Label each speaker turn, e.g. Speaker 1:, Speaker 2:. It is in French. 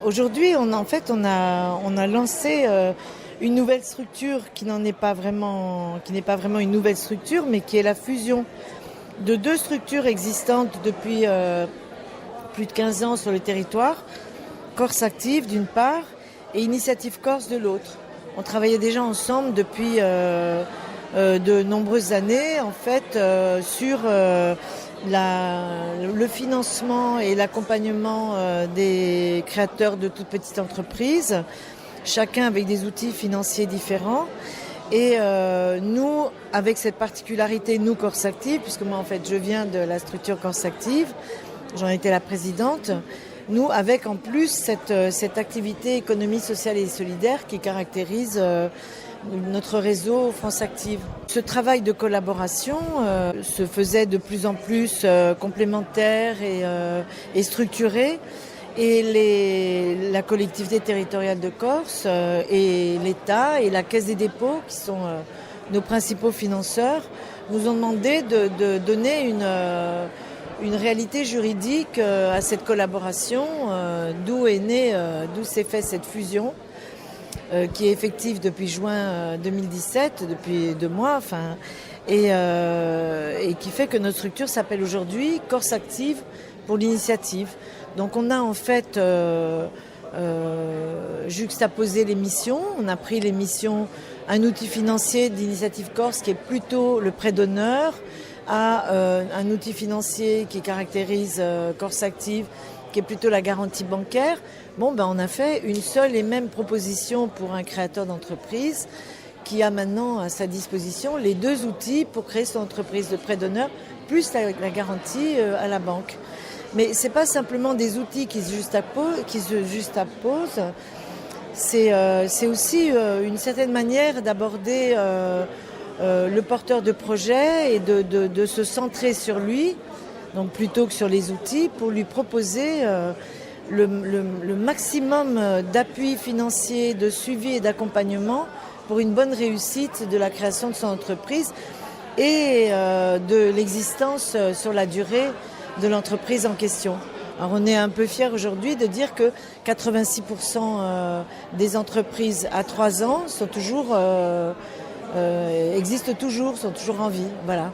Speaker 1: Aujourd'hui, on a lancé une nouvelle structure qui n'est pas vraiment une nouvelle structure, mais qui est la fusion de deux structures existantes depuis plus de 15 ans sur le territoire, Corse Active d'une part et Initiative Corse de l'autre. On travaillait déjà ensemble depuis de nombreuses années sur le financement et l'accompagnement des créateurs de toutes petites entreprises, chacun avec des outils financiers différents. Et nous, avec cette particularité, nous, Corse Active, puisque moi, je viens de la structure Corse Active, j'en étais la présidente, nous, avec en plus cette activité économie sociale et solidaire qui caractérise notre réseau France Active. Ce travail de collaboration se faisait de plus en plus complémentaire et structuré. Et la collectivité territoriale de Corse et l'État et la Caisse des dépôts, qui sont nos principaux financeurs, nous ont demandé de donner une réalité juridique à cette collaboration, d'où s'est fait cette fusion, qui est effective depuis juin 2017, depuis 2 mois, et qui fait que notre structure s'appelle aujourd'hui Corse Active pour l'initiative. Donc on a juxtaposé les missions. On a pris les missions, un outil financier d'Initiative Corse qui est plutôt le prêt d'honneur, à un outil financier qui caractérise Corse Active, qui est plutôt la garantie bancaire. On a fait une seule et même proposition pour un créateur d'entreprise qui a maintenant à sa disposition les deux outils pour créer son entreprise de prêt d'honneur, plus la garantie à la banque. Mais ce n'est pas simplement des outils qui se juxtaposent, c'est aussi une certaine manière d'aborder le porteur de projet et de se centrer sur lui, donc plutôt que sur les outils, pour lui proposer le maximum d'appui financier, de suivi et d'accompagnement pour une bonne réussite de la création de son entreprise et de l'existence sur la durée de l'entreprise en question. Alors on est un peu fiers aujourd'hui de dire que 86% des entreprises à 3 ans existent toujours, sont toujours en vie. Voilà.